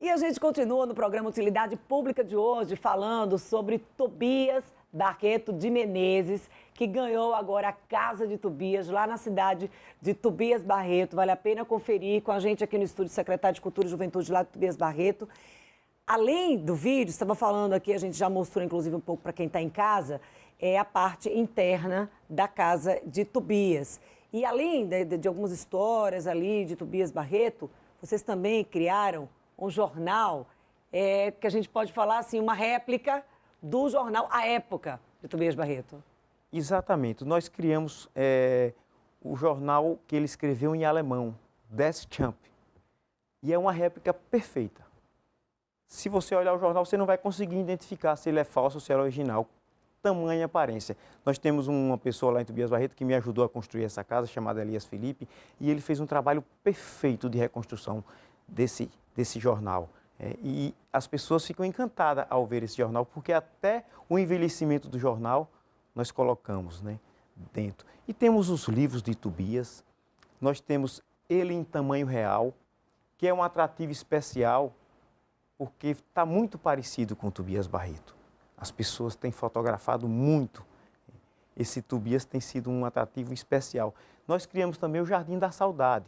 E a gente continua no programa Utilidade Pública de hoje falando sobre Tobias Barreto de Menezes, que ganhou agora a Casa de Tobias, lá na cidade de Tobias Barreto. Vale a pena conferir com a gente aqui no estúdio, secretário de Cultura e Juventude lá de Tobias Barreto. Além do vídeo, estava falando aqui, a gente já mostrou inclusive um pouco para quem está em casa, é a parte interna da Casa de Tobias. E além de algumas histórias ali de Tobias Barreto, vocês também criaram um jornal que a gente pode falar assim, uma réplica do jornal A Época de Tobias Barreto. Exatamente. Nós criamos o jornal que ele escreveu em alemão, Das Champ. E é uma réplica perfeita. Se você olhar o jornal, você não vai conseguir identificar se ele é falso ou se ele é original. Tamanha aparência. Nós temos uma pessoa lá em Tobias Barreto que me ajudou a construir essa casa, chamada Elias Felipe, e ele fez um trabalho perfeito de reconstrução desse jornal. E as pessoas ficam encantadas ao ver esse jornal, porque até o envelhecimento do jornal nós colocamos, né, dentro. E temos os livros de Tobias, nós temos ele em tamanho real, que é um atrativo especial, porque está muito parecido com Tobias Barreto. As pessoas têm fotografado muito. Esse Tobias tem sido um atrativo especial. Nós criamos também o Jardim da Saudade.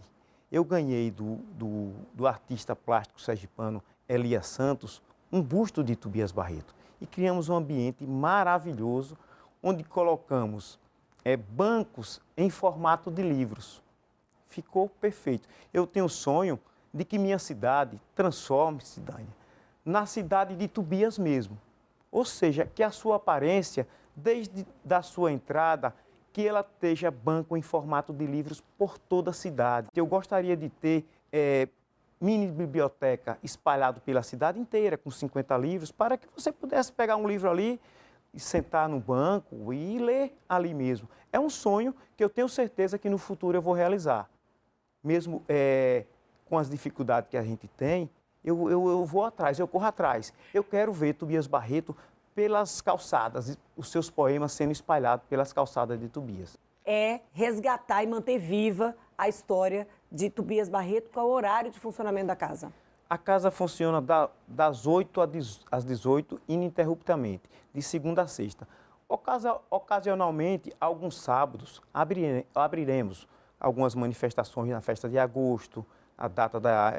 Eu ganhei do artista plástico sergipano Elias Santos um busto de Tobias Barreto. E criamos um ambiente maravilhoso, onde colocamos bancos em formato de livros. Ficou perfeito. Eu tenho o sonho de que minha cidade transforme-se, Dânia, na cidade de Tobias mesmo. Ou seja, que a sua aparência, desde da sua entrada, que ela esteja banco em formato de livros por toda a cidade. Eu gostaria de ter mini biblioteca espalhado pela cidade inteira, com 50 livros, para que você pudesse pegar um livro ali e sentar no banco e ler ali mesmo. É um sonho que eu tenho certeza que no futuro eu vou realizar. Mesmo com as dificuldades que a gente tem, eu vou atrás, eu corro atrás. Eu quero ver Tobias Barreto pelas calçadas, os seus poemas sendo espalhados pelas calçadas de Tobias. É resgatar e manter viva a história de Tobias Barreto. Qual é o horário de funcionamento da casa? A casa funciona das 8 às 18, ininterruptamente, de segunda a sexta. Ocasionalmente, alguns sábados, abriremos algumas manifestações na festa de agosto, a data da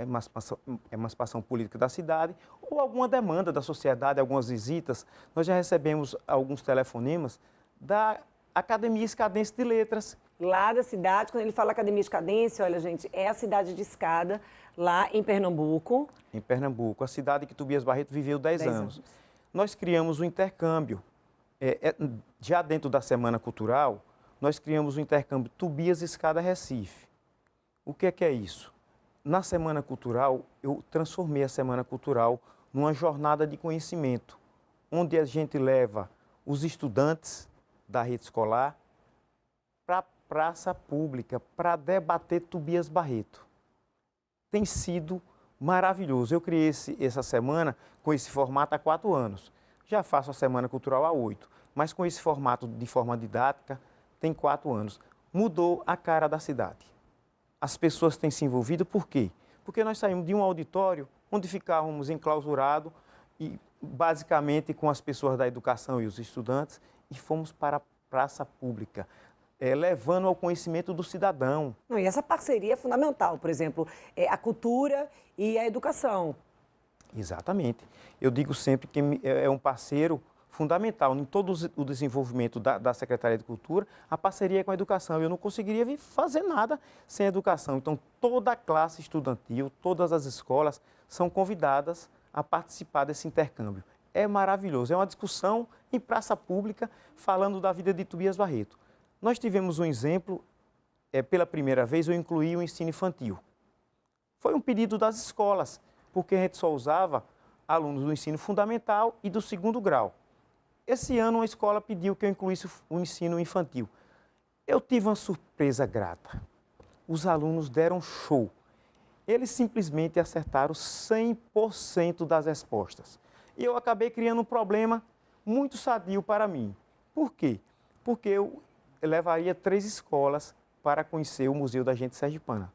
emancipação política da cidade, ou alguma demanda da sociedade, algumas visitas. Nós já recebemos alguns telefonemas da Academia Escadense de Letras. Lá da cidade, quando ele fala Academia Escadense, olha, gente, é a cidade de Escada, lá em Pernambuco. Em Pernambuco, a cidade que Tobias Barreto viveu 10 anos. Nós criamos um intercâmbio. Já dentro da Semana Cultural, nós criamos o intercâmbio Tobias Escada Recife. O que é isso? Na Semana Cultural, eu transformei a Semana Cultural numa jornada de conhecimento, onde a gente leva os estudantes da rede escolar para a praça pública, para debater Tobias Barreto. Tem sido maravilhoso. Eu criei essa semana com esse formato há 4 anos. Já faço a Semana Cultural há 8, mas com esse formato de forma didática tem 4 anos. Mudou a cara da cidade. As pessoas têm se envolvido, por quê? Porque nós saímos de um auditório onde ficávamos enclausurados e basicamente com as pessoas da educação e os estudantes e fomos para a praça pública, levando ao conhecimento do cidadão. Não, e essa parceria é fundamental, por exemplo, a cultura e a educação. Exatamente. Eu digo sempre que é um parceiro fundamental em todo o desenvolvimento da Secretaria de Cultura, a parceria com a educação. Eu não conseguiria fazer nada sem a educação. Então, toda a classe estudantil, todas as escolas são convidadas a participar desse intercâmbio. É maravilhoso. É uma discussão em praça pública falando da vida de Tobias Barreto. Nós tivemos um exemplo, pela primeira vez eu incluí o ensino infantil. Foi um pedido das escolas, porque a gente só usava alunos do ensino fundamental e do 2º grau. Esse ano, uma escola pediu que eu incluísse o ensino infantil. Eu tive uma surpresa grata. Os alunos deram show. Eles simplesmente acertaram 100% das respostas. E eu acabei criando um problema muito sadio para mim. Por quê? Porque eu levaria 3 escolas para conhecer o Museu da Gente Sergipana,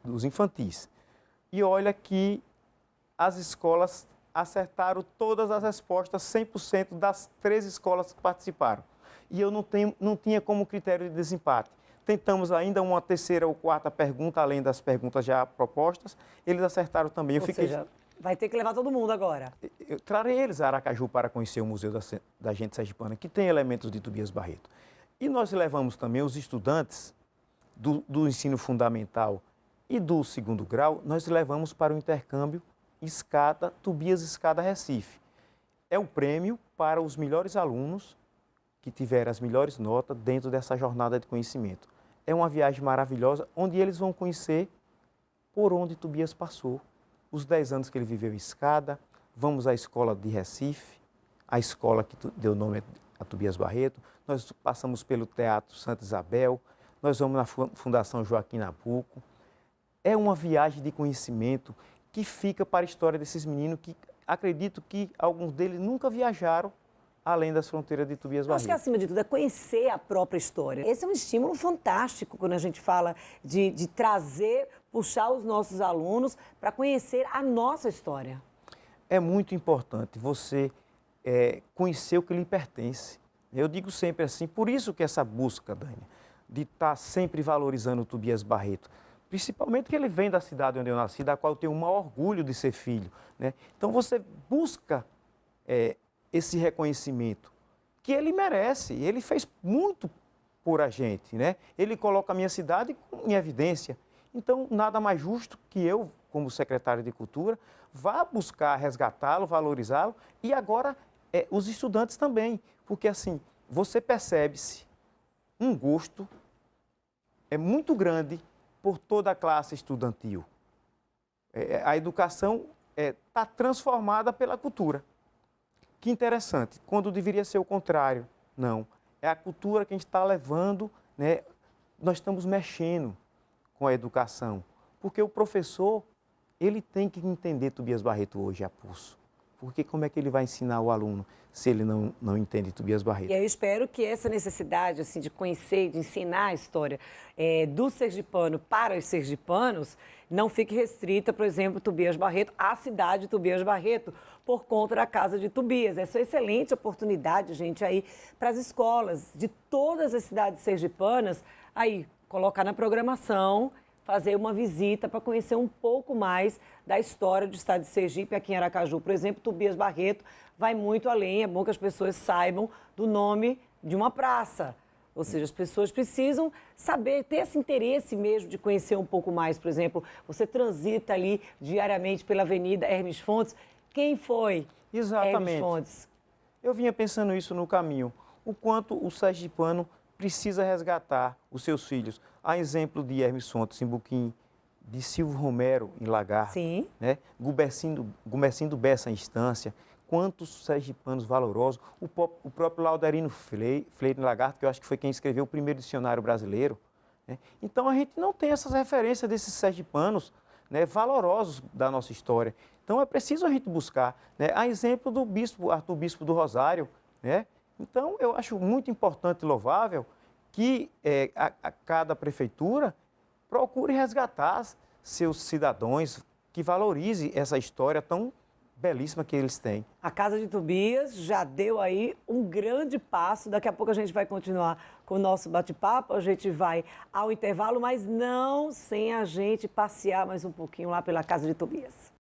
dos infantis. E olha que as escolas acertaram todas as respostas, 100% das 13 escolas que participaram. E eu não tinha como critério de desempate. Tentamos ainda uma terceira ou quarta pergunta, além das perguntas já propostas, eles acertaram também. Ou seja, vai ter que levar todo mundo agora. Eu trarei eles a Aracaju para conhecer o Museu da Gente Sergipana, que tem elementos de Tobias Barreto. E nós levamos também os estudantes do ensino fundamental e do segundo grau, nós levamos para o intercâmbio Escada, Tobias Escada Recife. É o prêmio para os melhores alunos que tiveram as melhores notas dentro dessa jornada de conhecimento. É uma viagem maravilhosa, onde eles vão conhecer por onde Tobias passou. Os 10 anos que ele viveu em Escada, vamos à escola de Recife, a escola que deu nome a Tobias Barreto, nós passamos pelo Teatro Santa Isabel, nós vamos na Fundação Joaquim Nabuco. É uma viagem de conhecimento que fica para a história desses meninos que acredito que alguns deles nunca viajaram além das fronteiras de Tobias Barreto. Acho que, acima de tudo, é conhecer a própria história. Esse é um estímulo fantástico quando a gente fala de trazer, puxar os nossos alunos para conhecer a nossa história. É muito importante você conhecer o que lhe pertence. Eu digo sempre assim, por isso que essa busca, Dani, de estar sempre valorizando o Tobias Barreto, principalmente que ele vem da cidade onde eu nasci, da qual eu tenho o maior orgulho de ser filho, né? Então você busca esse reconhecimento que ele merece, ele fez muito por a gente, né? Ele coloca a minha cidade em evidência. Então, nada mais justo que eu, como secretário de Cultura, vá buscar resgatá-lo, valorizá-lo e agora os estudantes também, porque assim, você percebe-se um gosto muito grande por toda a classe estudantil. A educação está transformada pela cultura. Que interessante, quando deveria ser o contrário. Não, é a cultura que a gente está levando, né? Nós estamos mexendo com a educação, porque o professor, ele tem que entender Tobias Barreto hoje a pulso. Porque como é que ele vai ensinar o aluno se ele não entende Tobias Barreto? E eu espero que essa necessidade assim, de conhecer, de ensinar a história do sergipano para os sergipanos não fique restrita, por exemplo, Tobias Barreto, à cidade de Tobias Barreto, por conta da Casa de Tobias. Essa é uma excelente oportunidade, gente, aí para as escolas de todas as cidades sergipanas, aí colocar na programação, fazer uma visita para conhecer um pouco mais da história do estado de Sergipe, aqui em Aracaju. Por exemplo, Tobias Barreto vai muito além, é bom que as pessoas saibam do nome de uma praça. Ou seja, as pessoas precisam saber, ter esse interesse mesmo de conhecer um pouco mais. Por exemplo, você transita ali diariamente pela Avenida Hermes Fontes. Quem foi Exatamente. Hermes Fontes? Eu vinha pensando isso no caminho. O quanto o sergipano precisa resgatar os seus filhos. A exemplo de Hermes Fontes, em Buquim, de Silvio Romero, em Lagarto, Sim. né? Gumercindo Bessa, em Estância, quantos sergipanos valorosos. O próprio Lauderino Freire, em Lagarto, que eu acho que foi quem escreveu o primeiro dicionário brasileiro. Né? Então, a gente não tem essas referências desses sergipanos, né, valorosos da nossa história. Então, é preciso a gente buscar, né? A exemplo do bispo, Arthur Bispo do Rosário, né? Então, eu acho muito importante e louvável que a cada prefeitura procure resgatar seus cidadãos, que valorize essa história tão belíssima que eles têm. A Casa de Tobias já deu aí um grande passo. Daqui a pouco a gente vai continuar com o nosso bate-papo. A gente vai ao intervalo, mas não sem a gente passear mais um pouquinho lá pela Casa de Tobias.